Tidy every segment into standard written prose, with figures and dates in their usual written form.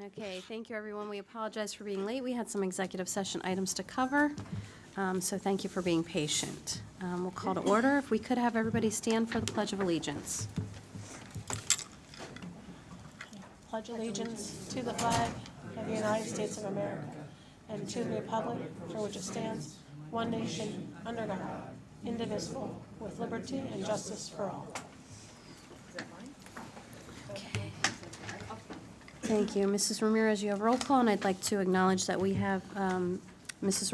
Okay, thank you, everyone. We apologize for being late. We had some executive session items to cover, so thank you for being patient. We'll call to order. If we could have everybody stand for the Pledge of Allegiance. Pledge allegiance to the flag of the United States of America and to the republic for which it stands, one nation, under God, indivisible, with liberty and justice for all. Thank you. Mrs. Ramirez, you have roll call, and I'd like to acknowledge that we have Mrs.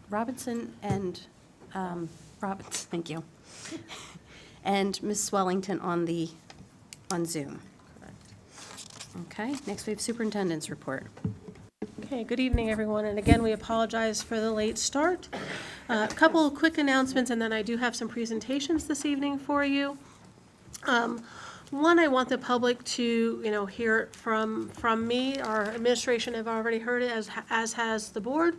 Robinson and Robbins, thank you, and Ms. Swellington on Zoom. Okay, next we have Superintendent's report. Okay, good evening, everyone, and again, we apologize for the late start. A couple of quick announcements, and then I do have some presentations this evening for you. One, I want the public to, hear from me. Our administration have already heard it, as has the board,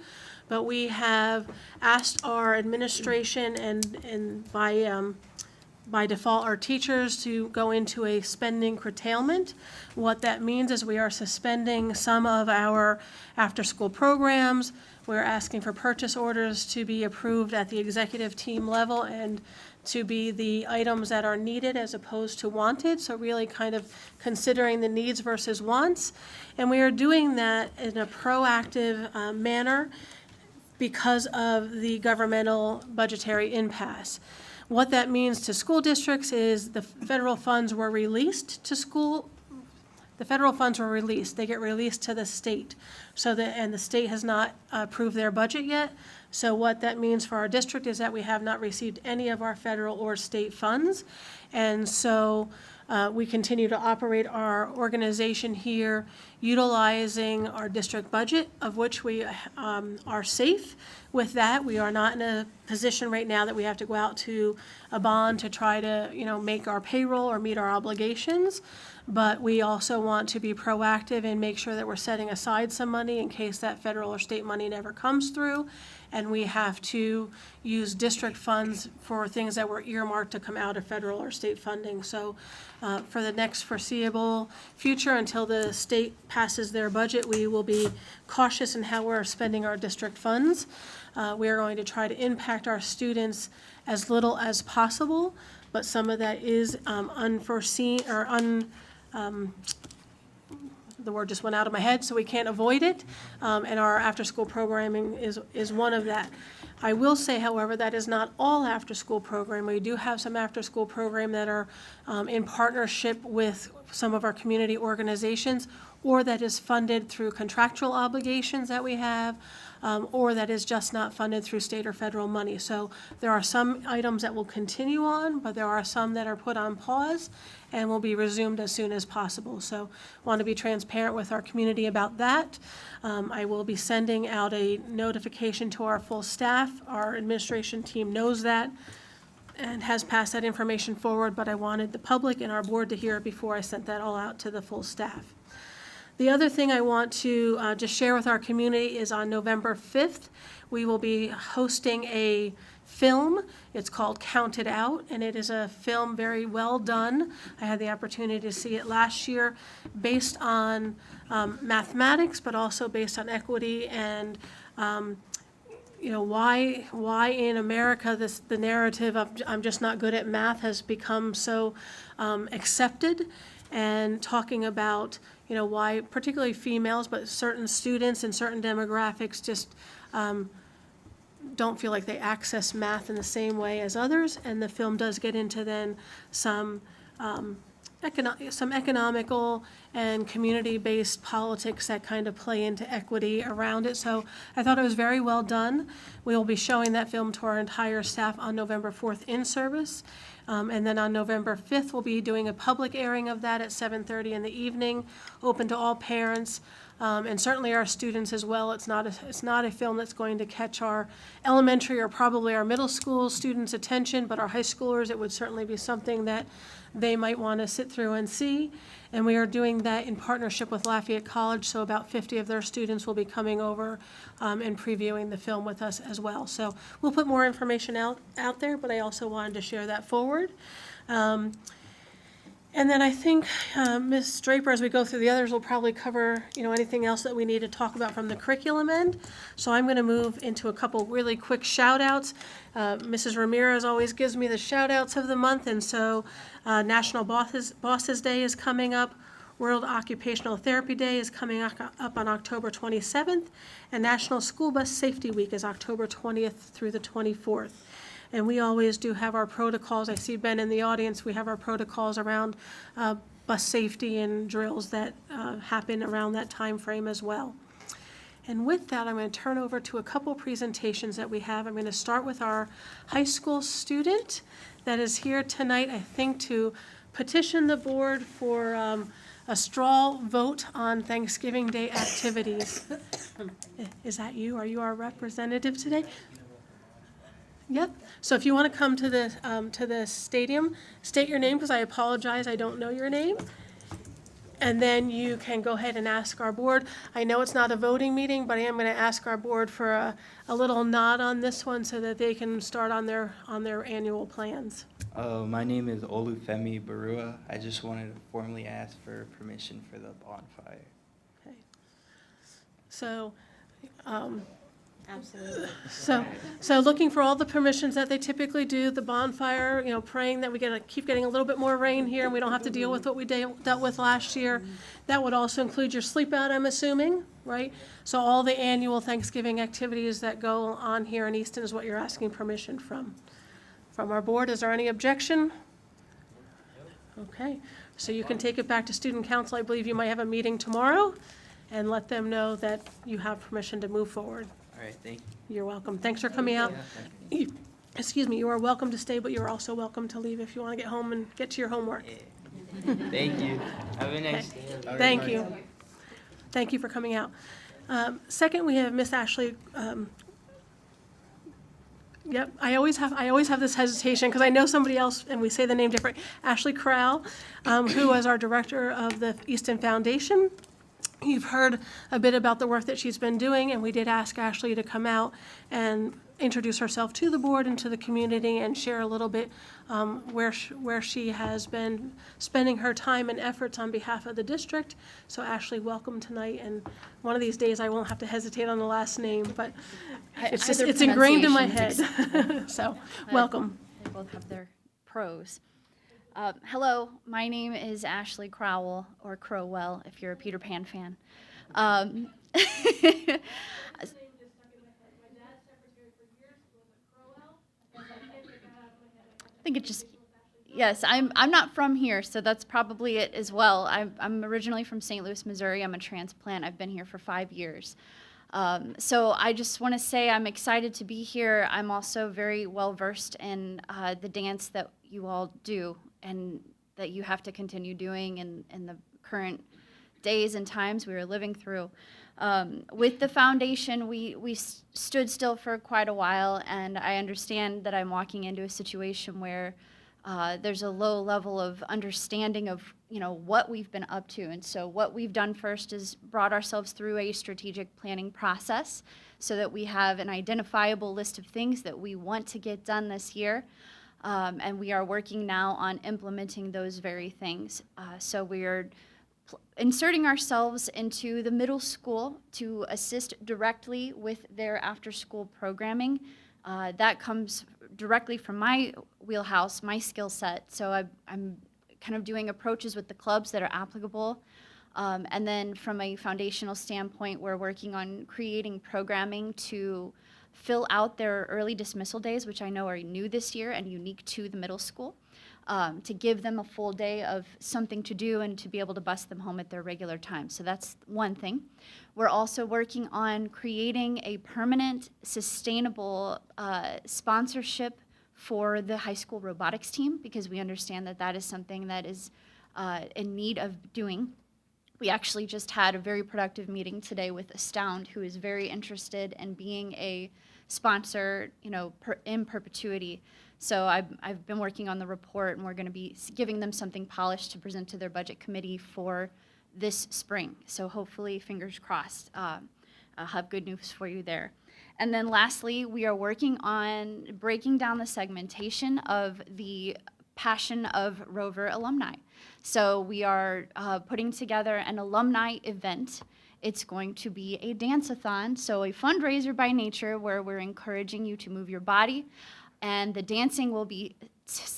but we have asked our administration and by default, our teachers to go into a spending curtailment. What that means is we are suspending some of our after-school programs. We're asking for purchase orders to be approved at the executive team level and to be the items that are needed as opposed to wanted, so really kind of considering the needs versus wants. And we are doing that in a proactive manner because of the governmental budgetary impasse. What that means to school districts is the federal funds were released to school. The federal funds were released. They get released to the state. And the state has not approved their budget yet. So what that means for our district is that we have not received any of our federal or state funds. And so we continue to operate our organization here utilizing our district budget, of which we are safe with that. We are not in a position right now that we have to go out to a bond to try to, make our payroll or meet our obligations. But we also want to be proactive and make sure that we're setting aside some money in case that federal or state money never comes through. And we have to use district funds for things that were earmarked to come out of federal or state funding. So for the next foreseeable future, until the state passes their budget, we will be cautious in how we're spending our district funds. We are going to try to impact our students as little as possible, but some of that is unforeseen or the word just went out of my head, so we can't avoid it, and our after-school programming is one of that. I will say, however, that is not all after-school program. We do have some after-school program that are in partnership with some of our community organizations, or that is funded through contractual obligations that we have, or that is just not funded through state or federal money. So there are some items that will continue on, but there are some that are put on pause and will be resumed as soon as possible. So want to be transparent with our community about that. I will be sending out a notification to our full staff. Our administration team knows that and has passed that information forward, but I wanted the public and our board to hear it before I sent that all out to the full staff. The other thing I want to just share with our community is on November 5th, we will be hosting a film. It's called Count It Out, and it is a film very well done. I had the opportunity to see it last year, based on mathematics, but also based on equity and why in America the narrative of I'm just not good at math has become so accepted, and talking about why particularly females, but certain students and certain demographics just don't feel like they access math in the same way as others. And the film does get into then some economical and community-based politics that kind of play into equity around it. So I thought it was very well done. We will be showing that film to our entire staff on November 4th in service. And then on November 5th, we'll be doing a public airing of that at 7:30 in the evening, open to all parents, and certainly our students as well. It's not a film that's going to catch our elementary or probably our middle school students' attention, but our high schoolers, it would certainly be something that they might want to sit through and see. And we are doing that in partnership with Lafayette College, so about 50 of their students will be coming over and previewing the film with us as well. So we'll put more information out there, but I also wanted to share that forward. And then I think Ms. Draper, as we go through the others, will probably cover, anything else that we need to talk about from the curriculum end. So I'm going to move into a couple really quick shout-outs. Mrs. Ramirez always gives me the shout-outs of the month, and so National Bosses Day is coming up. World Occupational Therapy Day is coming up on October 27th, and National School Bus Safety Week is October 20th through the 24th. And we always do have our protocols. I see Ben in the audience. We have our protocols around bus safety and drills that happen around that time frame as well. And with that, I'm going to turn over to a couple presentations that we have. I'm going to start with our high school student that is here tonight, I think, to petition the board for a straw vote on Thanksgiving Day activities. Is that you? Are you our representative today? Yep. So if you want to come to the stadium, state your name, because I apologize, I don't know your name. And then you can go ahead and ask our board. I know it's not a voting meeting, but I am going to ask our board for a little nod on this one so that they can start on their annual plans. My name is Olufemi Barua. I just wanted to formally ask for permission for the bonfire. Okay. So, Absolutely. So looking for all the permissions that they typically do, the bonfire, praying that we keep getting a little bit more rain here and we don't have to deal with what we dealt with last year. That would also include your sleep out, I'm assuming, right? So all the annual Thanksgiving activities that go on here in Easton is what you're asking permission from. From our board, is there any objection? Okay, so you can take it back to student council. I believe you might have a meeting tomorrow and let them know that you have permission to move forward. All right, thank you. You're welcome. Thanks for coming out. Excuse me, you are welcome to stay, but you are also welcome to leave if you want to get home and get to your homework. Yeah. Thank you. Have a nice day. Thank you. Thank you for coming out. Second, we have Miss Ashley. Yep, I always have this hesitation because I know somebody else and we say the name different. Ashley Crowell, who was our director of the Easton Foundation. You've heard a bit about the work that she's been doing, and we did ask Ashley to come out and introduce herself to the board and to the community and share a little bit where she has been spending her time and efforts on behalf of the district. So Ashley, welcome tonight, and one of these days I won't have to hesitate on the last name, but it's ingrained in my head. So welcome. They both have their pros. Hello, my name is Ashley Crowell, or Crowell, if you're a Peter Pan fan. I think it just, yes, I'm not from here, so that's probably it as well. I'm originally from St. Louis, Missouri. I'm a transplant. I've been here for 5 years. So I just want to say I'm excited to be here. I'm also very well versed in the dance that you all do and that you have to continue doing in the current days and times we are living through. With the foundation, we stood still for quite a while, and I understand that I'm walking into a situation where there's a low level of understanding of what we've been up to. And so what we've done first is brought ourselves through a strategic planning process so that we have an identifiable list of things that we want to get done this year. And we are working now on implementing those very things. So we are inserting ourselves into the middle school to assist directly with their after-school programming. That comes directly from my wheelhouse, my skill set. So I'm kind of doing approaches with the clubs that are applicable. And then from a foundational standpoint, we're working on creating programming to fill out their early dismissal days, which I know are new this year and unique to the middle school, to give them a full day of something to do and to be able to bus them home at their regular time. So that's one thing. We're also working on creating a permanent, sustainable sponsorship for the high school robotics team, because we understand that that is something that is in need of doing. We actually just had a very productive meeting today with Astound, who is very interested in being a sponsor, in perpetuity. So I've been working on the report, and we're going to be giving them something polished to present to their budget committee for this spring. So hopefully, fingers crossed, I'll have good news for you there. And then lastly, we are working on breaking down the segmentation of the passion of Rover alumni. So we are putting together an alumni event. It's going to be a dance-a-thon, so a fundraiser by nature where we're encouraging you to move your body. And the dancing will be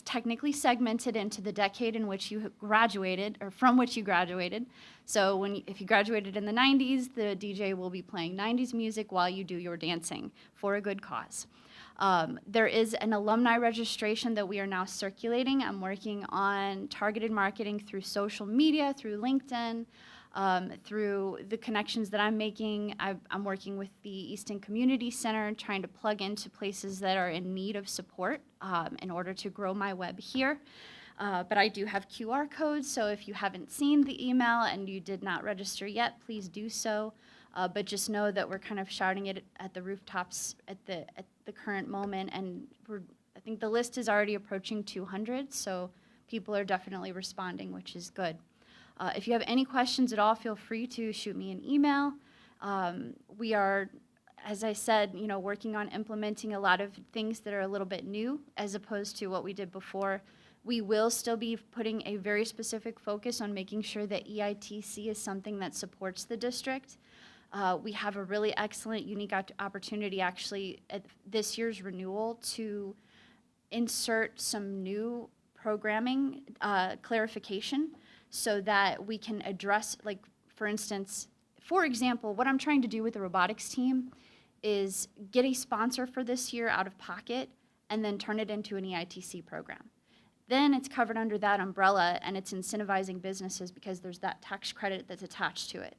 technically segmented into the decade in which you graduated, or from which you graduated. So if you graduated in the 90s, the DJ will be playing 90s music while you do your dancing for a good cause. There is an alumni registration that we are now circulating. I'm working on targeted marketing through social media, through LinkedIn, through the connections that I'm making. I'm working with the Easton Community Center, trying to plug into places that are in need of support in order to grow my web here. But I do have QR codes, so if you haven't seen the email and you did not register yet, please do so. But just know that we're kind of shouting it at the rooftops at the current moment, and I think the list is already approaching 200, so people are definitely responding, which is good. If you have any questions at all, feel free to shoot me an email. We are, as I said, working on implementing a lot of things that are a little bit new as opposed to what we did before. We will still be putting a very specific focus on making sure that EITC is something that supports the district. We have a really excellent, unique opportunity actually at this year's renewal to insert some new programming clarification so that we can address, like, for instance, for example, what I'm trying to do with the robotics team is get a sponsor for this year out of pocket and then turn it into an EITC program. Then it's covered under that umbrella and it's incentivizing businesses because there's that tax credit that's attached to it.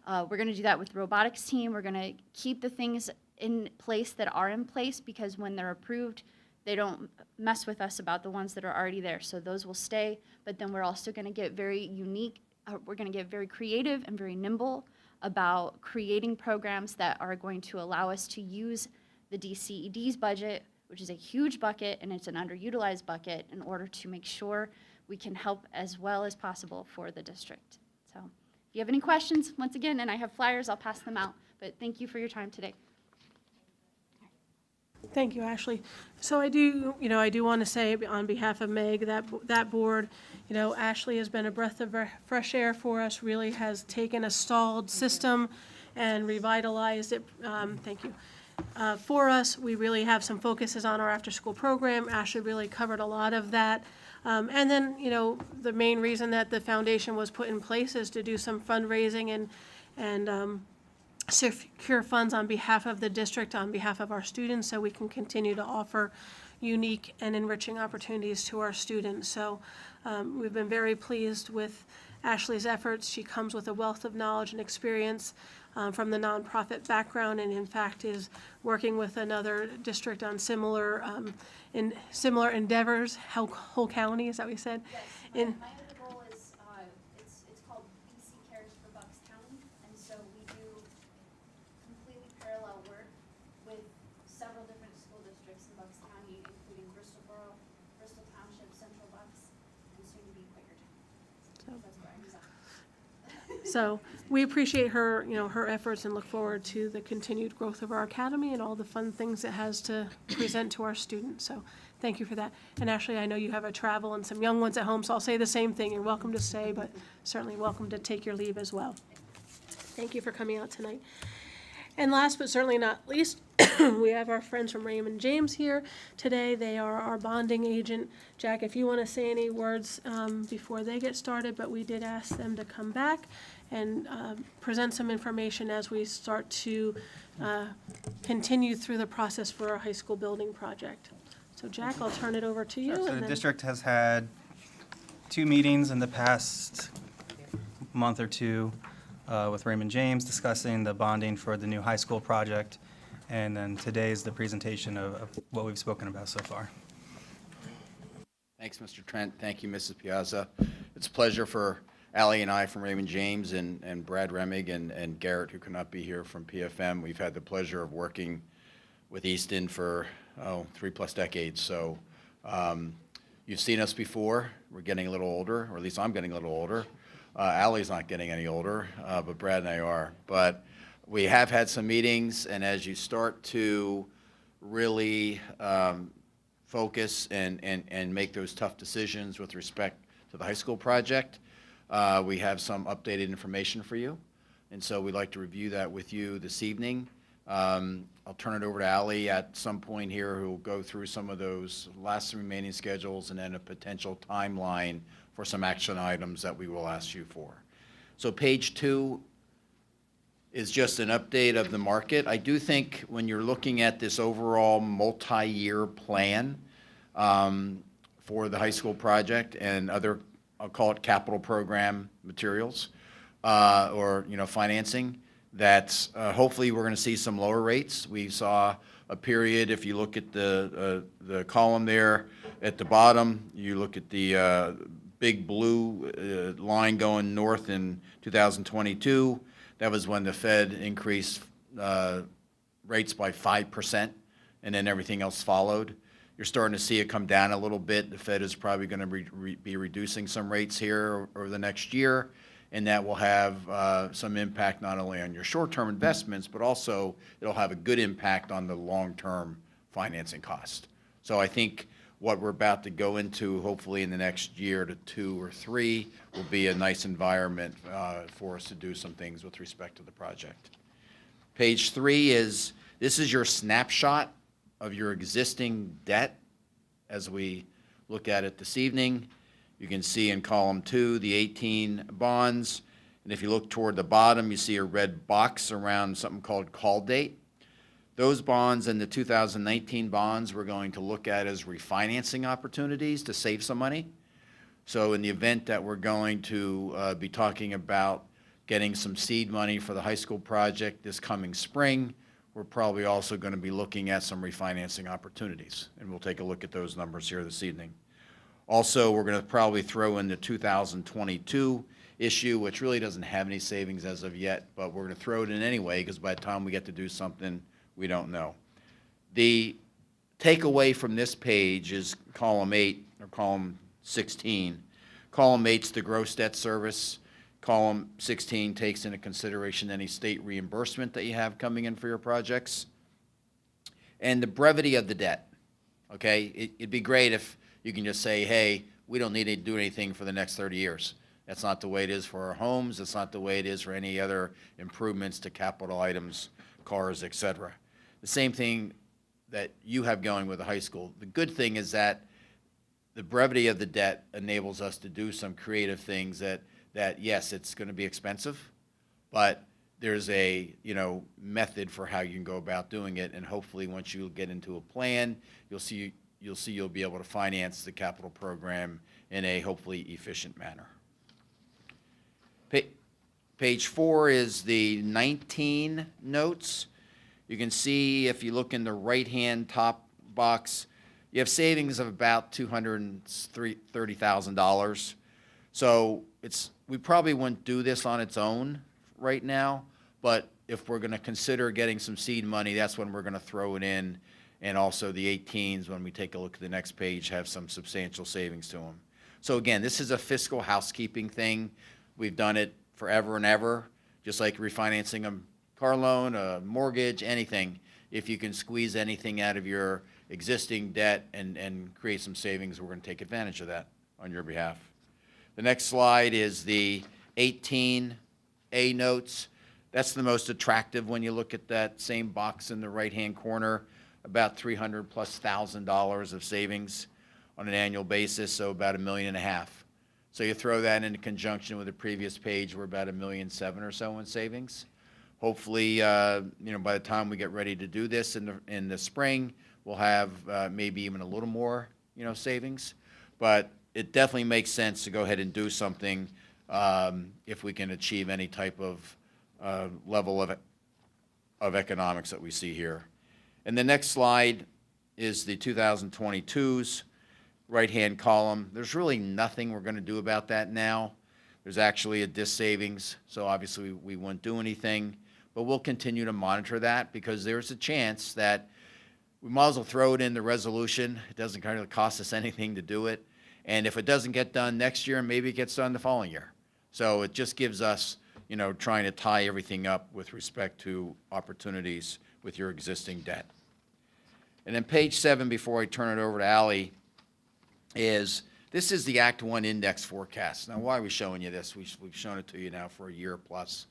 We're going to do that with the robotics team. We're going to keep the things in place that are in place because when they're approved, they don't mess with us about the ones that are already there. So those will stay, but then we're also going to get very unique. We're going to get very creative and very nimble about creating programs that are going to allow us to use the DCED's budget, which is a huge bucket and it's an underutilized bucket, in order to make sure we can help as well as possible for the district. So if you have any questions, once again, and I have flyers, I'll pass them out. But thank you for your time today. Thank you, Ashley. So I do want to say on behalf of Meg, that board, Ashley has been a breath of fresh air for us, really has taken a stalled system and revitalized it. Thank you. For us, we really have some focuses on our after-school program. Ashley really covered a lot of that. And then, the main reason that the foundation was put in place is to do some fundraising and secure funds on behalf of the district, on behalf of our students, so we can continue to offer unique and enriching opportunities to our students. So we've been very pleased with Ashley's efforts. She comes with a wealth of knowledge and experience from the nonprofit background, and in fact is working with another district on similar endeavors. Whole County, is that what you said? Yes, my other goal is, it's called BC Cares for Bucks County, and so we do completely parallel work with several different school districts in Bucks County, including Bristol Borough, Bristol Township, Central Bucks, and soon to be Quakertown. So that's where I reside. So we appreciate her, her efforts, and look forward to the continued growth of our academy and all the fun things it has to present to our students. So thank you for that. And Ashley, I know you have a travel and some young ones at home, so I'll say the same thing. You're welcome to stay, but certainly welcome to take your leave as well. Thank you for coming out tonight. And last but certainly not least, we have our friends from Raymond James here today. They are our bonding agent. Jack, if you want to say any words before they get started, but we did ask them to come back and present some information as we start to continue through the process for our high school building project. So Jack, I'll turn it over to you. So and the then- district has had 2 meetings in the past month or two with Raymond James discussing the bonding for the new high school project. And then today is the presentation of what we've spoken about so far. Thanks, Mr. Trent. Thank you, Mrs. Piazza. It's a pleasure for Ally and I from Raymond James and Brad Remig and Garrett, who could not be here from PFM. We've had the pleasure of working with Easton for, 3+ decades. So you've seen us before. We're getting a little older, or at least I'm getting a little older. Ally's not getting any older, but Brad and I are. But we have had some meetings, and as you start to really focus and make those tough decisions with respect to the high school project. We have some updated information for you, and so we'd like to review that with you this evening. I'll turn it over to Ally at some point here, who will go through some of those last remaining schedules and then a potential timeline for some action items that we will ask you for. So page 2 is just an update of the market. I do think when you're looking at this overall multi-year plan for the high school project and other, I'll call it capital program materials, or, financing, that hopefully we're going to see some lower rates. We saw a period, if you look at the column there at the bottom, you look at the big blue line going north in 2022. That was when the Fed increased rates by 5%, and then everything else followed. You're starting to see it come down a little bit. The Fed is probably going to be reducing some rates here over the next year, and that will have some impact not only on your short-term investments, but also it'll have a good impact on the long-term financing cost. So I think what we're about to go into, hopefully in the next year to 2 or 3, will be a nice environment for us to do some things with respect to the project. Page 3 this is your snapshot of your existing debt as we look at it this evening. You can see in column 2 the 18 bonds, and if you look toward the bottom, you see a red box around something called call date. Those bonds and the 2019 bonds we're going to look at as refinancing opportunities to save some money. So in the event that we're going to be talking about getting some seed money for the high school project this coming spring, we're probably also going to be looking at some refinancing opportunities, and we'll take a look at those numbers here this evening. Also, we're going to probably throw in the 2022 issue, which really doesn't have any savings as of yet, but we're going to throw it in anyway, because by the time we get to do something, we don't know. The takeaway from this page is column 8, or column 16. Column 8's the gross debt service. Column 16 takes into consideration any state reimbursement that you have coming in for your projects. And the brevity of the debt, okay? It'd be great if you can just say, hey, we don't need to do anything for the next 30 years. That's not the way it is for our homes. That's not the way it is for any other improvements to capital items, cars, et cetera. The same thing that you have going with the high school. The good thing is that the brevity of the debt enables us to do some creative things that yes, it's going to be expensive, but there's a method for how you can go about doing it, and hopefully once you get into a plan, you'll be able to finance the capital program in a hopefully efficient manner. Page 4 is the 19 notes. You can see if you look in the right-hand top box, you have savings of about $230,000. So we probably wouldn't do this on its own right now, but if we're going to consider getting some seed money, that's when we're going to throw it in. And also the 18s, when we take a look at the next page, have some substantial savings to them. So again, this is a fiscal housekeeping thing. We've done it forever and ever, just like refinancing a car loan, a mortgage, anything. If you can squeeze anything out of your existing debt and create some savings, we're going to take advantage of that on your behalf. The next slide is the 18A notes. That's the most attractive when you look at that same box in the right-hand corner, about $300,000+ of savings on an annual basis, so about $1.5 million. So you throw that into conjunction with the previous page, we're about $1.7 million or so in savings. Hopefully, by the time we get ready to do this in the spring, we'll have maybe even a little more, savings. But it definitely makes sense to go ahead and do something if we can achieve any type of level of economics that we see here. And the next slide is the 2022's right-hand column. There's really nothing we're going to do about that now. There's actually a dis savings, so obviously we won't do anything. But we'll continue to monitor that because there's a chance that we might as well throw it in the resolution. It doesn't kind of cost us anything to do it. And if it doesn't get done next year, maybe it gets done the following year. So it just gives us, trying to tie everything up with respect to opportunities with your existing debt. And then page 7, before I turn it over to Ally, this is the Act 1 index forecast. Now, why are we showing you this? We've shown it to you now for a year plus,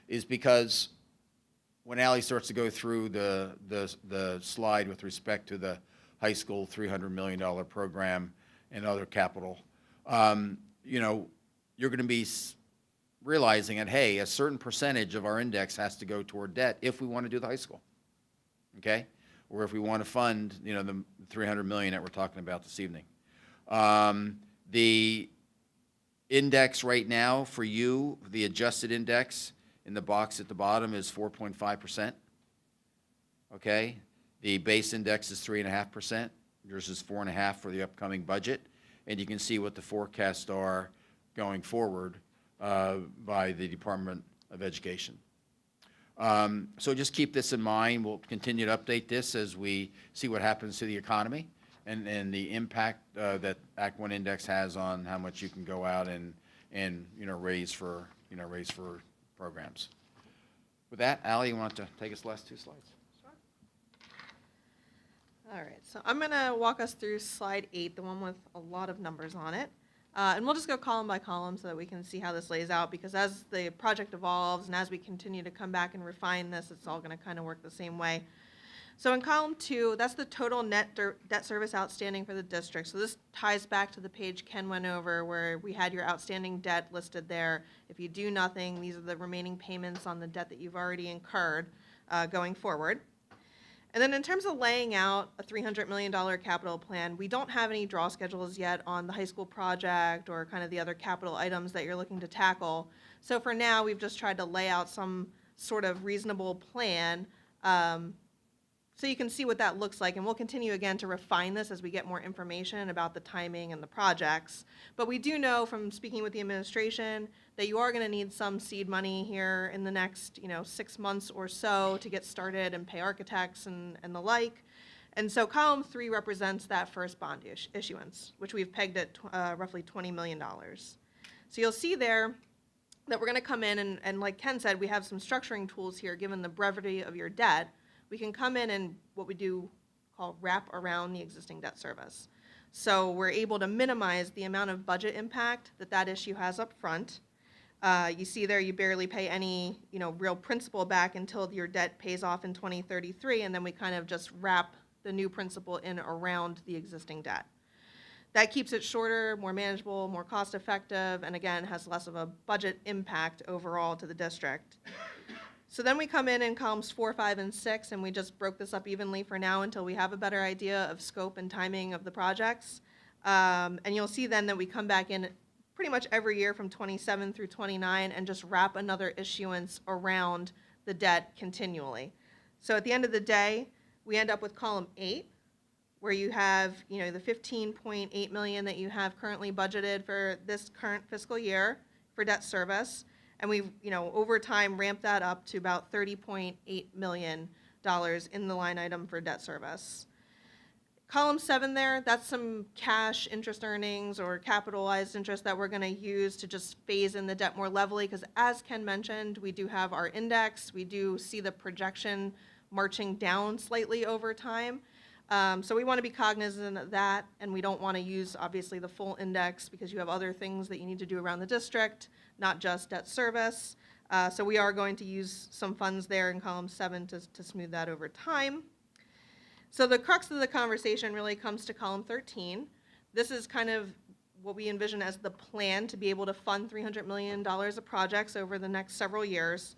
is because when Ally starts to go through the slide with respect to the high school $300 million program and other capital, you know, you're going to be realizing that, hey, a certain percentage of our index has to go toward debt if we want to do the high school, okay? Or if we want to fund, you know, the $300 million that we're talking about this evening. The index right now for you, the adjusted index in the box at the bottom is 4.5%, okay? The base index is 3.5%. Yours is 4.5% for the upcoming budget. And you can see what the forecasts are going forward by the Department of Education. So just keep this in mind. We'll continue to update this as we see what happens to the economy and the impact that Act 1 index has on how much you can go out and you know, raise for programs. With that, Ally, you want to take us the last 2 slides? All right, so I'm going to walk us through slide 8, the one with a lot of numbers on it. And we'll just go column by column so that we can see how this lays out, because as the project evolves and as we continue to come back and refine this, it's all going to kind of work the same way. So in column 2, that's the total net debt service outstanding for the district. So this ties back to the page Ken went over where we had your outstanding debt listed there. If you do nothing, these are the remaining payments on the debt that you've already incurred going forward. And then in terms of laying out a $300 million capital plan, we don't have any draw schedules yet on the high school project or kind of the other capital items that you're looking to tackle. So for now, we've just tried to lay out some sort of reasonable plan so you can see what that looks like. And we'll continue again to refine this as we get more information about the timing and the projects. But we do know from speaking with the administration that you are going to need some seed money here in the next, 6 months or so to get started and pay architects and the like. And so column 3 represents that first bond issuance, which we've pegged at roughly $20 million. So you'll see there that we're going to come in and like Ken said, we have some structuring tools here given the brevity of your debt. We can come in and what we do call wrap around the existing debt service. So we're able to minimize the amount of budget impact that issue has up front. You see there you barely pay any real principal back until your debt pays off in 2033, and then we kind of just wrap the new principal in around the existing debt. That keeps it shorter, more manageable, more cost effective, and again has less of a budget impact overall to the district. So then we come in columns 4, 5, and 6, and we just broke this up evenly for now until we have a better idea of scope and timing of the projects. And you'll see then that we come back in pretty much every year from 27 through 29 and just wrap another issuance around the debt continually. So at the end of the day, we end up with column 8, where you have, the $15.8 million that you have currently budgeted for this current fiscal year for debt service. And we've, over time ramped that up to about $30.8 million in the line item for debt service. Column 7 there, that's some cash interest earnings or capitalized interest that we're going to use to just phase in the debt more levelly, because as Ken mentioned, we do have our index. We do see the projection marching down slightly over time. So we want to be cognizant of that, and we don't want to use, obviously, the full index because you have other things that you need to do around the district, not just debt service. So we are going to use some funds there in column 7 to smooth that over time. So the crux of the conversation really comes to column 13. This is kind of what we envision as the plan to be able to fund $300 million of projects over the next several years.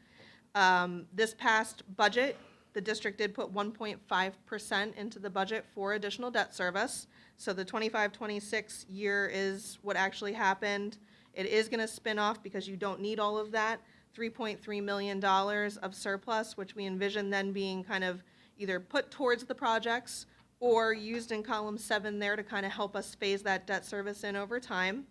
This past budget, the district did put 1.5% into the budget for additional debt service. So the 25-26 year is what actually happened. It is going to spin off, because you don't need all of that, $3.3 million of surplus, which we envision then being kind of either put towards the projects or used in column 7 there to kind of help us phase that debt service in over time.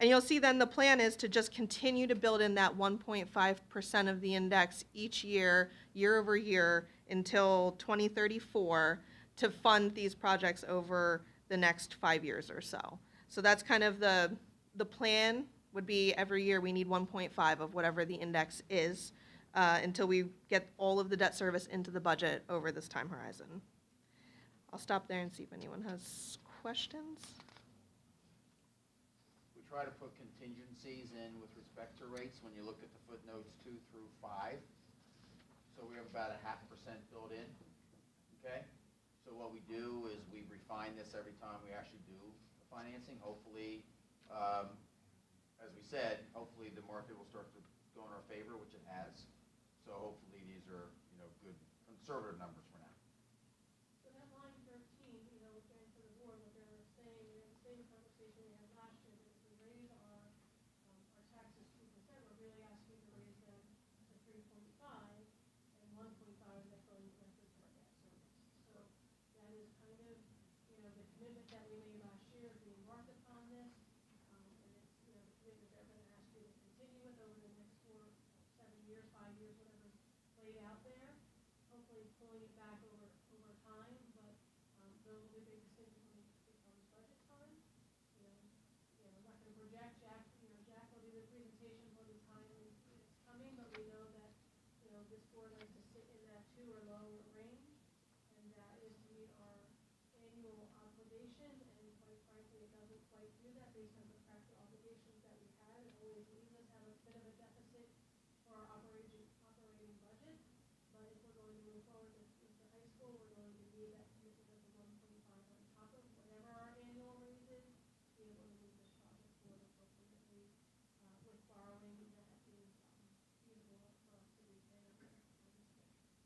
And you'll see then the plan is to just continue to build in that 1.5% of the index each year, year over year, until 2034 to fund these projects over the next 5 years or so. So that's kind of the plan would be every year we need 1.5 of whatever the index is until we get all of the debt service into the budget over this time horizon. I'll stop there and see if anyone has questions. We try to put contingencies in with respect to rates when you look at the footnotes 2 through 5. So we have about a 0.5% built in, okay? So what we do is we refine this every time we actually do the financing. Hopefully, as we said, hopefully the market will start to go in our favor, which it has. So hopefully these are, good conservative numbers for now. So that line 13, again for the board, what they're saying, we have the same conversation we had last year, that if we raise our taxes 2%, we're really asking to raise them to 3.5, and 1.5 is that going directly to our debt service. So that is kind of, the commitment that we made last year is being marked upon this, and it's, the commitment they're going to ask you to continue with over the next 4, 7 years, 5 years, whatever's laid out there. Hopefully pulling it back over time, but those will be big decisions when it becomes budget time. I'm not going to project Jack. Jack will do the presentation for the time it's coming, but we know that this board likes to sit in that 2 or lower range, and that is to meet our annual obligation. And quite frankly, it doesn't quite do that based on the practical obligations that we had. It always leaves us have a bit of a deficit for our operating budget. But if we're going to move forward with the high school, we're going to need that commitment of the 1.5 on top of whatever our annual raise is, to be able to move this project forward appropriately with borrowing that is feasible for us to repay on this schedule.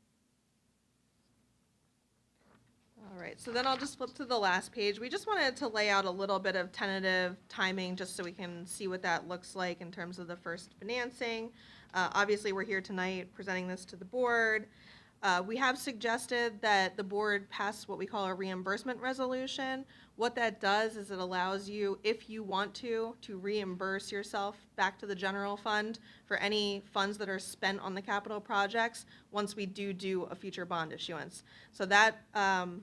All right, so then I'll just flip to the last page. We just wanted to lay out a little bit of tentative timing, just so we can see what that looks like in terms of the first financing. Obviously, we're here tonight presenting this to the board. We have suggested that the board pass what we call a reimbursement resolution. What that does is it allows you, if you want to reimburse yourself back to the general fund for any funds that are spent on the capital projects once we do a future bond issuance. So that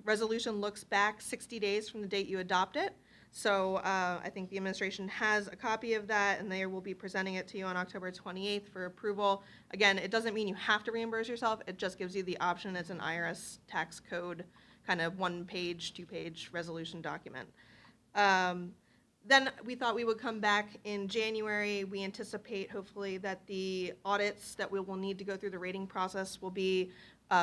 resolution looks back 60 days from the date you adopt it. So I think the administration has a copy of that, and they will be presenting it to you on October 28th for approval. Again, it doesn't mean you have to reimburse yourself. It just gives you the option. It's an IRS tax code, kind of 1-page, 2-page resolution document. Then we thought we would come back in January. We anticipate, hopefully, that the audits that we will need to go through the rating process will be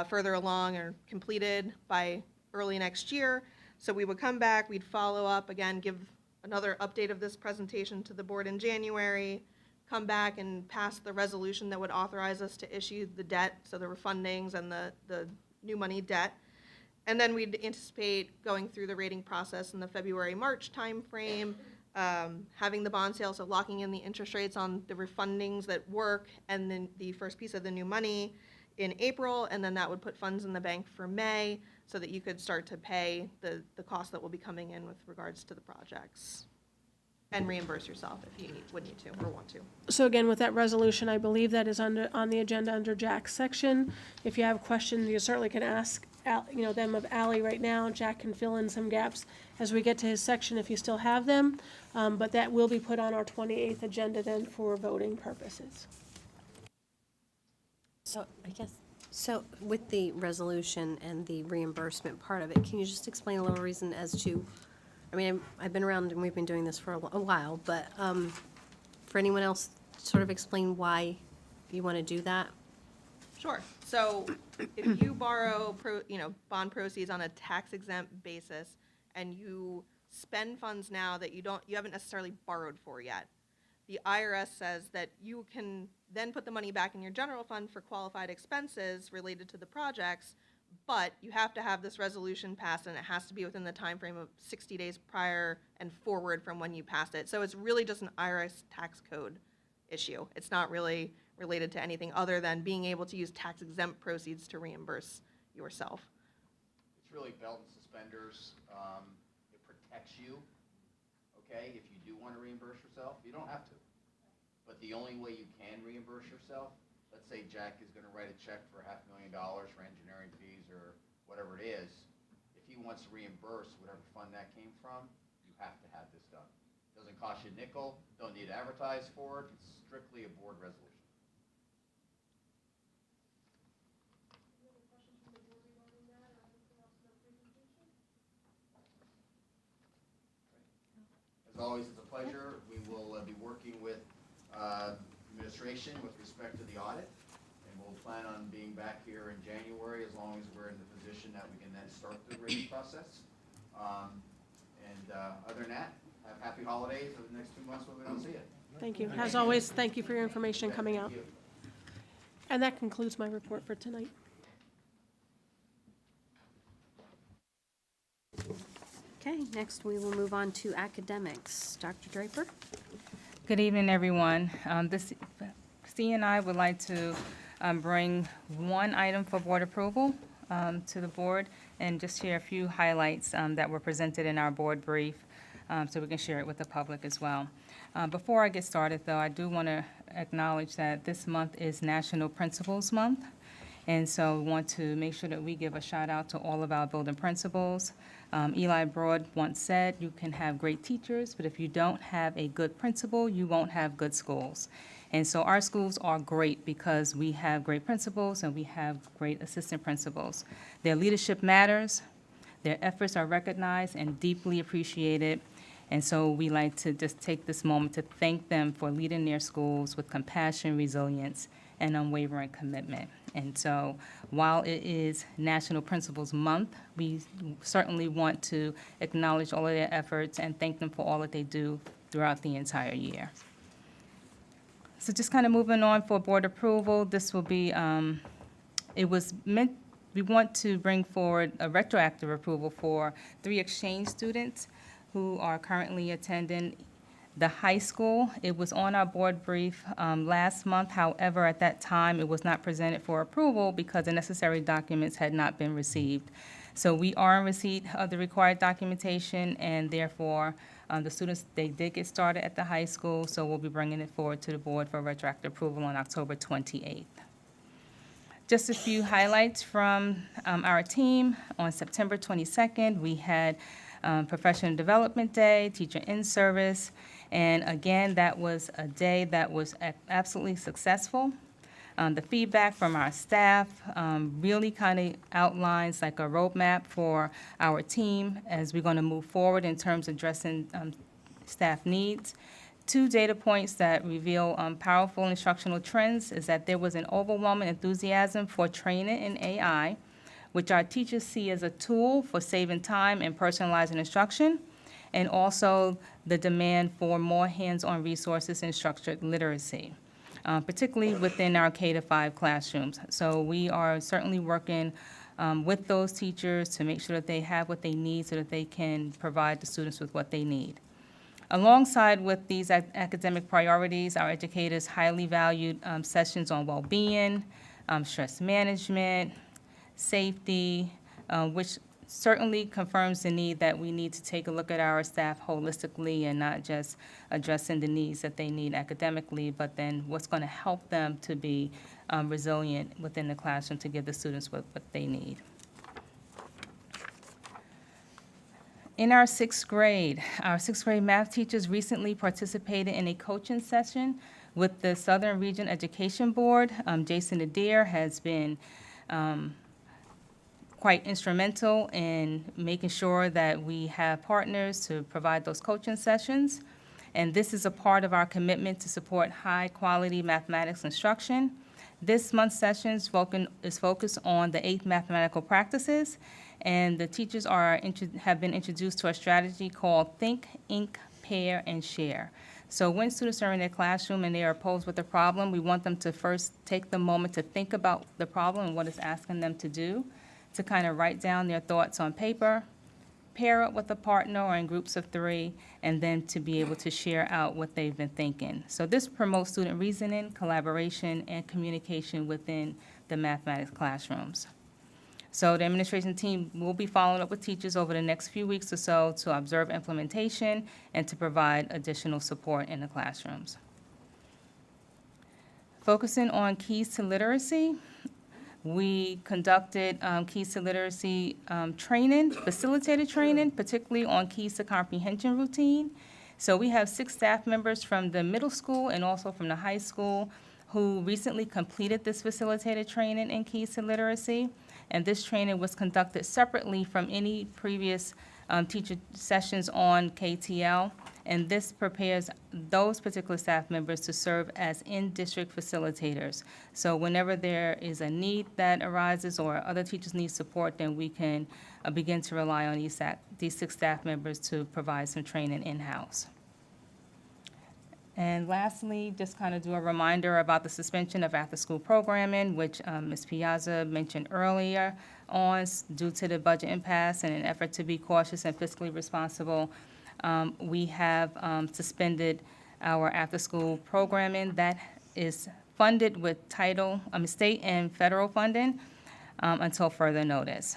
further along or completed by early next year. So we would come back, we'd follow up, again, give another update of this presentation to the board in January, come back and pass the resolution that would authorize us to issue the debt, so the refundings and the new money debt. And then we'd anticipate going through the rating process in the February-March timeframe, having the bond sale, so locking in the interest rates on the refundings that work, and then the first piece of the new money in April, and then that would put funds in the bank for May, so that you could start to pay the cost that will be coming in with regards to the projects, and reimburse yourself if you would need to or want to. So again, with that resolution, I believe that is on the agenda under Jack's section. If you have questions, you certainly can ask, them of Ally right now. Jack can fill in some gaps as we get to his section if you still have them. But that will be put on our 28th agenda then for voting purposes. So with the resolution and the reimbursement part of it, can you just explain a little reason as to, I've been around and we've been doing this for a while, but for anyone else, sort of explain why you want to do that? Sure. So if you borrow bond proceeds on a tax-exempt basis, and you spend funds now that you haven't necessarily borrowed for yet, the IRS says that you can then put the money back in your general fund for qualified expenses related to the projects, but you have to have this resolution passed, and it has to be within the time frame of 60 days prior and forward from when you passed it. So it's really just an IRS tax code issue. It's not really related to anything other than being able to use tax-exempt proceeds to reimburse yourself. It's really belt and suspenders. It protects you, okay? If you do want to reimburse yourself, you don't have to. But the only way you can reimburse yourself, let's say Jack is going to write a check for $500,000 for engineering fees or whatever it is. If he wants to reimburse whatever fund that came from, you have to have this done. Doesn't cost you a nickel, don't need to advertise for it. It's strictly a board resolution. Any other questions from the board regarding that or anything else in our presentation? pleasure. We will be working with administration with respect to the audit, and we'll plan on being back here in January as long as we're in the position that we can then start the grading process. Other than that, have happy holidays for the next 2 months when we don't see you. Thank you. As always, thank you for your information coming out. Thank you. And that concludes my report for tonight. Okay, next we will move on to academics. Dr. Draper? Good evening, everyone. C&I would like to bring one item for board approval to the board and just share a few highlights that were presented in our board brief so we can share it with the public as well. Before I get started, though, I do want to acknowledge that this month is National Principals Month, and so we want to make sure that we give a shout out to all of our building principals. Eli Broad once said, "You can have great teachers, but if you don't have a good principal, you won't have good schools." And so our schools are great because we have great principals and we have great assistant principals. Their leadership matters, their efforts are recognized and deeply appreciated. And so we like to just take this moment to thank them for leading their schools with compassion, resilience, and unwavering commitment. And so while it is National Principals Month, we certainly want to acknowledge all of their efforts and thank them for all that they do throughout the entire year. So just kind of moving on for board approval, this will be, we want to bring forward a retroactive approval for 3 exchange students who are currently attending the high school. It was on our board brief last month. However, at that time, it was not presented for approval because the necessary documents had not been received. So we are in receipt of the required documentation, and therefore, the students, they did get started at the high school, so we'll be bringing it forward to the board for retroactive approval on October 28th. Just a few highlights from our team. On September 22nd, we had Professional Development Day, Teacher in Service, and again, that was a day that was absolutely successful. The feedback from our staff really kind of outlines like a roadmap for our team as we're going to move forward in terms of addressing staff needs. 2 data points that reveal powerful instructional trends is that there was an overwhelming enthusiasm for training in AI, which our teachers see as a tool for saving time and personalizing instruction, and also the demand for more hands-on resources and structured literacy, particularly within our K-5 classrooms. So we are certainly working with those teachers to make sure that they have what they need so that they can provide the students with what they need. Alongside with these academic priorities, our educators highly valued sessions on well-being, stress management, safety, which certainly confirms the need that we need to take a look at our staff holistically and not just addressing the needs that they need academically, but then what's going to help them to be resilient within the classroom to give the students what they need. In our 6th grade, our 6th grade math teachers recently participated in a coaching session with the Southern Region Education Board. Jason Adair has been quite instrumental in making sure that we have partners to provide those coaching sessions. And this is a part of our commitment to support high-quality mathematics instruction. This month's session is focused on the 8 mathematical practices, and the teachers have been introduced to a strategy called Think, Ink, Pair, and Share. So when students are in their classroom and they are posed with a problem, we want them to first take the moment to think about the problem and what it's asking them to do, to kind of write down their thoughts on paper, pair up with a partner or in groups of 3, and then to be able to share out what they've been thinking. So this promotes student reasoning, collaboration, and communication within the mathematics classrooms. So the administration team will be following up with teachers over the next few weeks or so to observe implementation and to provide additional support in the classrooms. Focusing on keys to literacy, we conducted keys to literacy training, facilitated training, particularly on keys to comprehension routine. So we have 6 staff members from the middle school and also from the high school who recently completed this facilitated training in keys to literacy. And this training was conducted separately from any previous teacher sessions on KTL. And this prepares those particular staff members to serve as in-district facilitators. So whenever there is a need that arises or other teachers need support, then we can begin to rely on these 6 staff members to provide some training in-house. And lastly, just kind of do a reminder about the suspension of after-school programming, which Ms. Piazza mentioned earlier on, due to the budget impasse and an effort to be cautious and fiscally responsible. We have suspended our after-school programming that is funded with state and federal funding until further notice.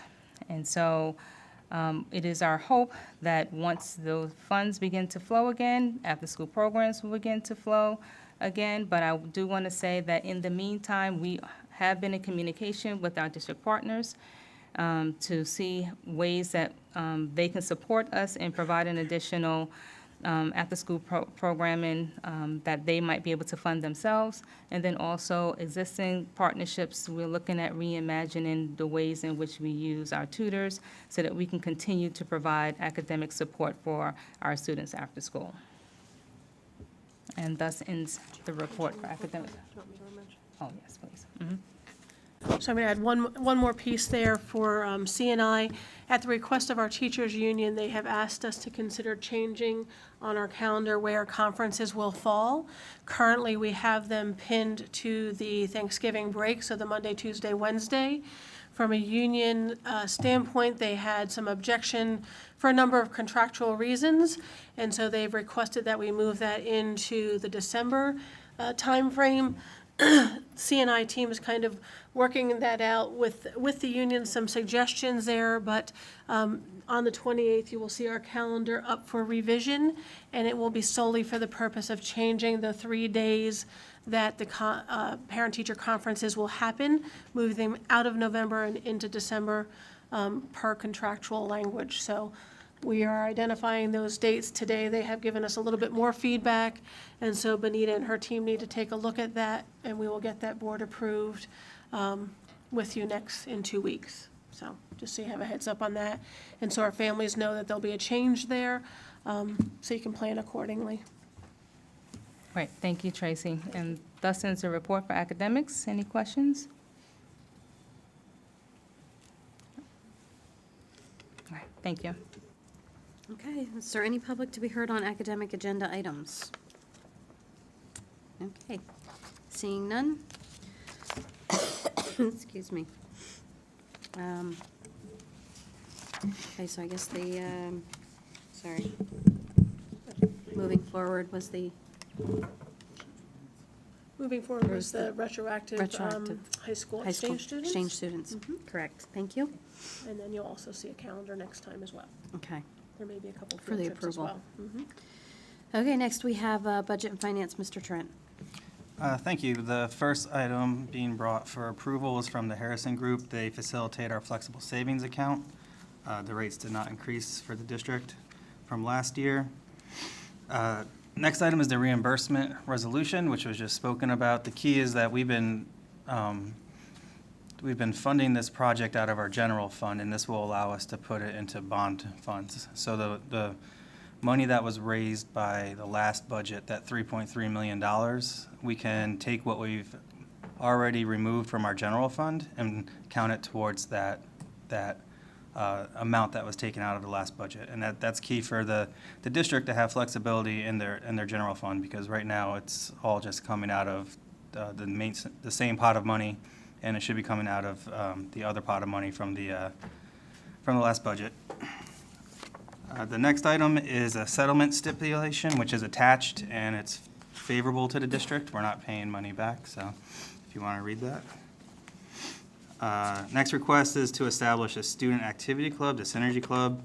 And so it is our hope that once those funds begin to flow again, after-school programs will begin to flow again. But I do want to say that in the meantime, we have been in communication with our district partners to see ways that they can support us in providing additional after-school programming that they might be able to fund themselves. And then also existing partnerships, we're looking at reimagining the ways in which we use our tutors so that we can continue to provide academic support for our students after school. And thus ends the report for academic. Oh, yes, please. Mhm. So I'm going to add one more piece there for CNI. At the request of our teachers' union, they have asked us to consider changing on our calendar where conferences will fall. Currently, we have them pinned to the Thanksgiving break, so the Monday, Tuesday, Wednesday. From a union standpoint, they had some objection for a number of contractual reasons, and so they've requested that we move that into the December timeframe. CNI team is kind of working that out with the union, some suggestions there, but on the 28th, you will see our calendar up for revision, and it will be solely for the purpose of changing the 3 days that the parent-teacher conferences will happen, moving them out of November and into December per contractual language. So we are identifying those dates today. They have given us a little bit more feedback, and so Benita and her team need to take a look at that, and we will get that board approved with you in 2 weeks. So just so you have a heads up on that, and so our families know that there'll be a change there, so you can plan accordingly. Great, thank you, Tracy. And thus ends the report for academics. Any questions? All right, thank you. Okay, is there any public to be heard on academic agenda items? Okay, seeing none. Excuse me. Okay, so I guess sorry. Moving forward was the Moving forward was the retroactive high school high school exchange students. exchange students. Correct, thank you. And then you'll also see a calendar next time as well. Okay. There may be a couple For the field trips as approval. well. Mhm. Okay, next we have Budget and Finance, Mr. Trent. Thank you. The first item being brought for approval is from the Harrison Group. They facilitate our flexible savings account. The rates did not increase for the district from last year. Next item is the reimbursement resolution, which was just spoken about. The key is that we've been funding this project out of our general fund, and this will allow us to put it into bond funds. So the money that was raised by the last budget, that $3.3 million, we can take what we've already removed from our general fund and count it towards that amount that was taken out of the last budget. And that's key for the district to have flexibility in their general fund, because right now it's all just coming out of the same pot of money, and it should be coming out of the other pot of money from the last budget. The next item is a settlement stipulation, which is attached, and it's favorable to the district. We're not paying money back, so if you want to read that. Next request is to establish a student activity club, the Synergy Club,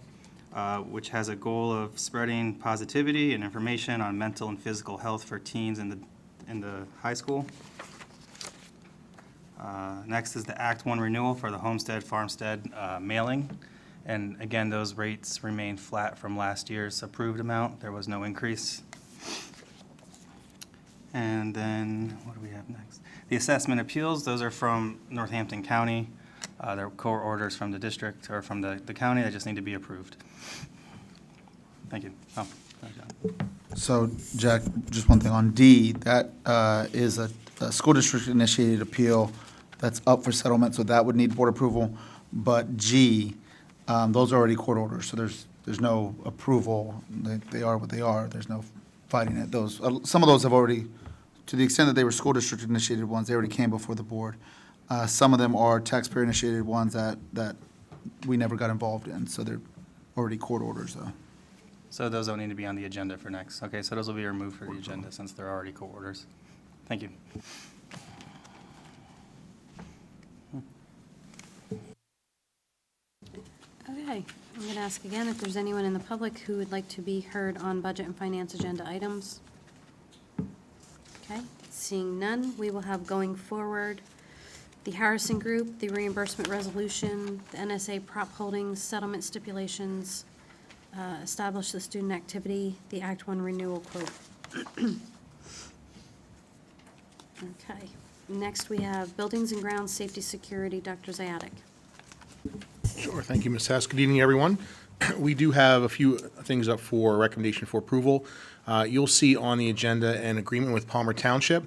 which has a goal of spreading positivity and information on mental and physical health for teens in the high school. Next is the Act 1 renewal for the Homestead Farmstead mailing. And again, those rates remain flat from last year's approved amount. There was no increase. And then, what do we have next? The assessment appeals, those are from Northampton County. They're court orders from the district or from the county that just need to be approved. Thank you. Oh, So, Jack, just one thing on D, that is a school district-initiated appeal that's up for settlement, so that would need board approval. But G, those are already court orders, so there's no approval. They are what they are. There's no fighting it. Those, some of those have already, to the extent that they were school district-initiated ones, they already came before the board. Some of them are taxpayer-initiated ones that we never got involved in, so they're already court orders, though. So those don't need to be on the agenda for next. Okay, so those will be removed for the agenda since they're already court orders. Thank you. Okay, I'm going to ask again if there's anyone in the public who would like to be heard on budget and finance agenda items. Okay, seeing none, we will have going forward the Harrison Group, the reimbursement resolution, the NSA prop holdings, settlement stipulations, establish the student activity, the Act One renewal quote. Okay, next we have Buildings and Grounds, Safety, Security, Dr. Zayatic. Sure, thank you, Ms. Hess. Good evening, everyone. We do have a few things up for recommendation for approval. You'll see on the agenda an agreement with Palmer Township.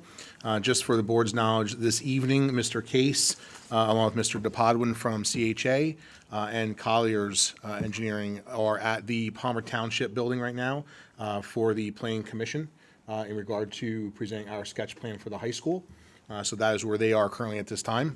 Just for the board's knowledge, this evening, Mr. Case, along with Mr. DePodwin from CHA and Collier's Engineering are at the Palmer Township building right now for the Planning Commission in regard to presenting our sketch plan for the high school. So that is where they are currently at this time.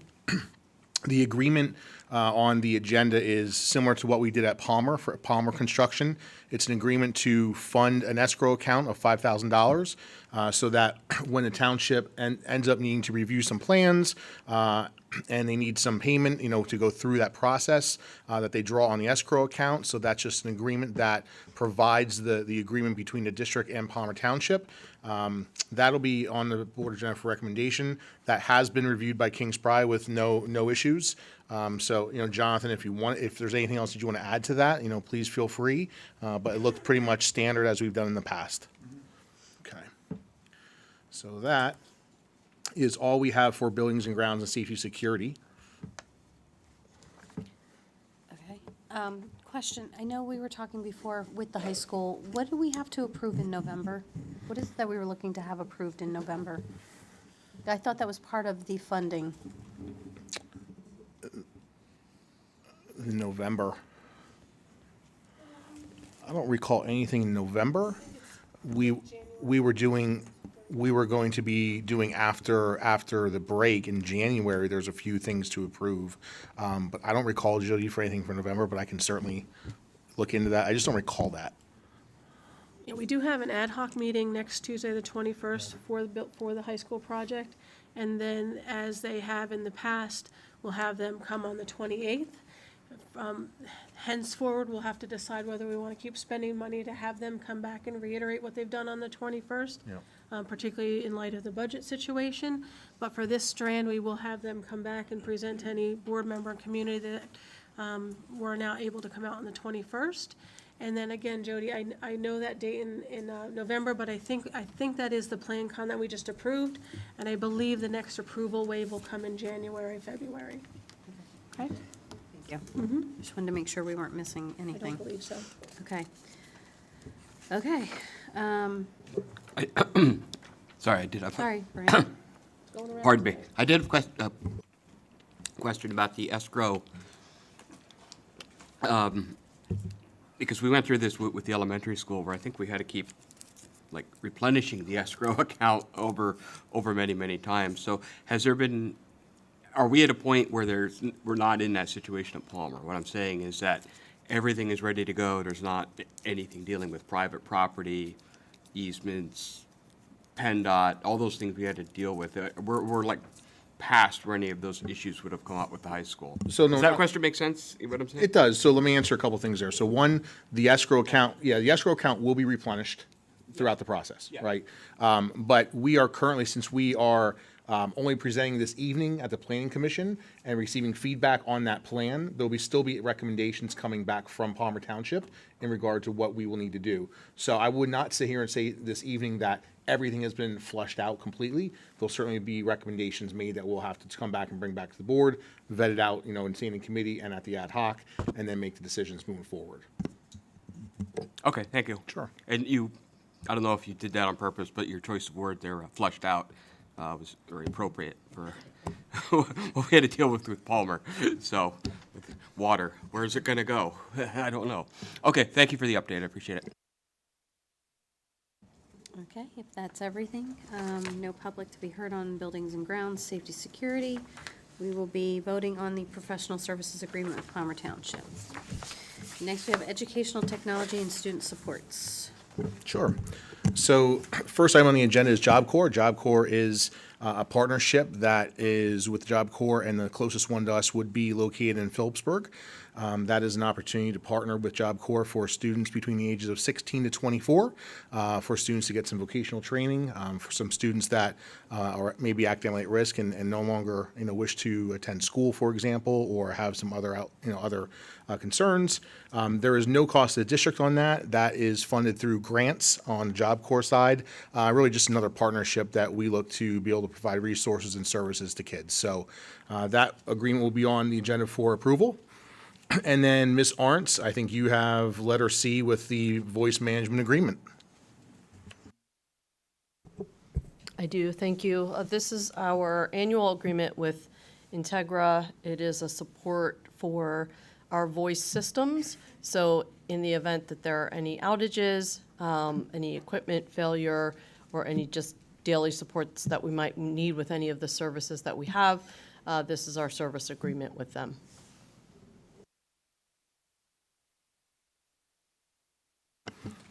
The agreement on the agenda is similar to what we did at Palmer for Palmer Construction. It's an agreement to fund an escrow account of $5,000 so that when the township ends up needing to review some plans and they need some payment, to go through that process, that they draw on the escrow account. So that's just an agreement that provides the agreement between the district and Palmer Township. That'll be on the board agenda for recommendation. That has been reviewed by King Spry with no issues. So, Jonathan, if there's anything else that you want to add to that, please feel free. But it looked pretty much standard as we've done in the past. Okay. So that is all we have for Buildings and Grounds and Safety Security. Okay. Question, I know we were talking before with the high school. What do we have to approve in November? What is it that we were looking to have approved in November? I thought that was part of the funding. In November. I don't recall anything in November. We were going to be doing after the break in January. There's a few things to approve, but I don't recall, Jody, for anything for November. But I can certainly look into that. I just don't recall that. Yeah, we do have an ad hoc meeting next Tuesday, the 21st, for the high school project. And then, as they have in the past, we'll have them come on the 28th. Henceforward, we'll have to decide whether we want to keep spending money to have them come back and reiterate what they've done on the 21st, particularly in light of the budget situation. But for this strand, we will have them come back and present to any board member and community that were now able to come out on the 21st. And then again, Jody, I know that date in November, but I think that is the Plan Con that we just approved. And I believe the next approval wave will come in January, February. Okay? Thank you. Just wanted to make sure we weren't missing I anything. don't believe so. Okay. Okay. Sorry, I did. Sorry, Brian. Going around. Pardon me. I did have a question about the escrow. Because we went through this with the elementary school where I think we had to keep replenishing the escrow account over many, many times. So are we at a point where we're not in that situation at Palmer? What I'm saying is that everything is ready to go. There's not anything dealing with private property, easements, PennDOT, all those things we had to deal with. We're past where any of those issues would have come up with the high school. So no, Does that question make sense, what I'm saying? It does. So let me answer a couple things there. So one, the escrow account, the escrow account will be replenished throughout the process, right? But we are currently, since we are only presenting this evening at the Planning Commission and receiving feedback on that plan, there'll still be recommendations coming back from Palmer Township in regard to what we will need to do. So I would not sit here and say this evening that everything has been flushed out completely. There'll certainly be recommendations made that we'll have to come back and bring back to the board, vet it out, in standing committee and at the ad hoc, and then make the decisions moving forward. Okay, thank you. Sure. And you, I don't know if you did that on purpose, but your choice of word there, flushed out, was very appropriate for what we had to deal with Palmer. So, with water, where's it gonna go? I don't know. Okay, thank you for the update, I appreciate it. Okay, if that's everything, no public to be heard on buildings and grounds, safety, security. We will be voting on the professional services agreement with Palmer Township. Next, we have educational technology and student supports. Sure. So first item on the agenda is Job Corps. Job Corps is a partnership that is with Job Corps, and the closest one to us would be located in Phillipsburg. That is an opportunity to partner with Job Corps for students between the ages of 16 to 24, for students to get some vocational training, for some students that are maybe academically at risk and no longer, wish to attend school, for example, or have some other, other concerns. There is no cost to the district on that. That is funded through grants on the Job Corps side. Really just another partnership that we look to be able to provide resources and services to kids. So that agreement will be on the agenda for approval. And then Ms. Arntz, I think you have letter C with the voice management agreement. I do, thank you. This is our annual agreement with Integra. It is a support for our voice systems. So in the event that there are any outages, any equipment failure, or any just daily supports that we might need with any of the services that we have, this is our service agreement with them.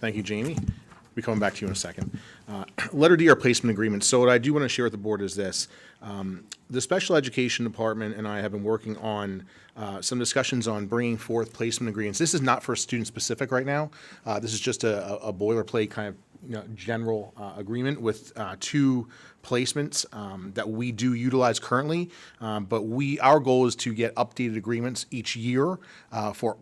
Thank you, Jamie. We'll be coming back to you in a second. Letter D, our placement agreement. So what I do want to share with the board is this. The Special Education Department and I have been working on some discussions on bringing forth placement agreements. This is not for student-specific right now. This is just a boilerplate kind of general agreement with two placements that we do utilize currently, but our goal is to get updated agreements each year for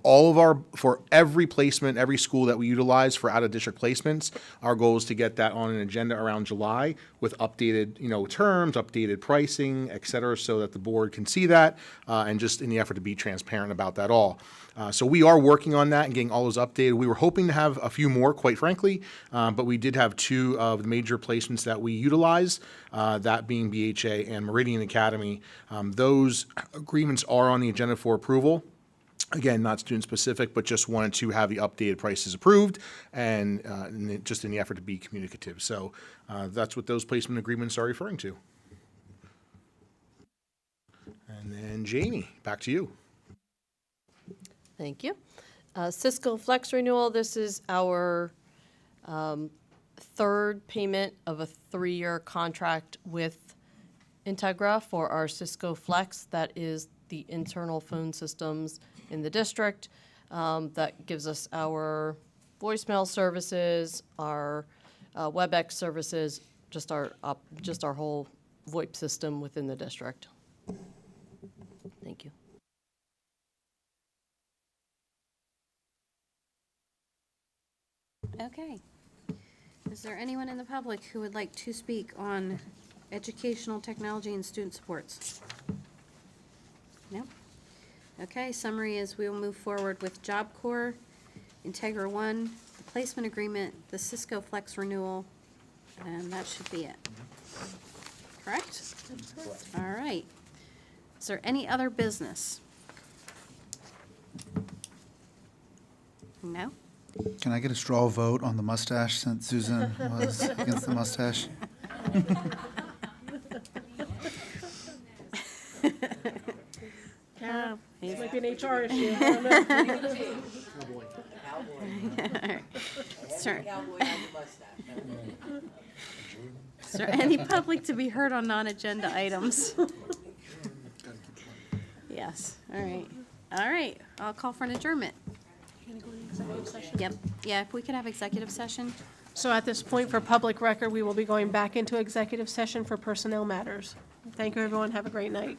every placement, every school that we utilize for out-of-district placements. Our goal is to get that on an agenda around July with updated, terms, updated pricing, et cetera, so that the board can see that, and just in the effort to be transparent about that all. So we are working on that and getting all those updated. We were hoping to have a few more, quite frankly, but we did have two of the major placements that we utilize, that being BHA and Meridian Academy. Those agreements are on the agenda for approval. Again, not student-specific, but just wanted to have the updated prices approved and just in the effort to be communicative. So that's what those placement agreements are referring to. And then Jamie, back to you. Thank you. Cisco Flex renewal, this is our third payment of a 3-year contract with Integra for our Cisco Flex. That is the internal phone systems in the district. That gives us our voicemail services, our WebEx services, just our whole VoIP system within the district. Thank you. Okay. Is there anyone in the public who would like to speak on educational technology and student supports? No? Okay, summary is we will move forward with Job Corps, Integra One, the placement agreement, the Cisco Flex renewal, and that should be it. Correct? All right. Is there any other business? No? Can I get a straw vote on the mustache since Susan was against the mustache? This might be an HR issue. I don't know. Sure. Is there any public to be heard on non-agenda items? Yes, all right. All right, I'll call for an adjournment. Yep, yeah, if we could have executive session. So at this point, for public record, we will be going back into executive session for personnel matters. Thank you, everyone. Have a great night.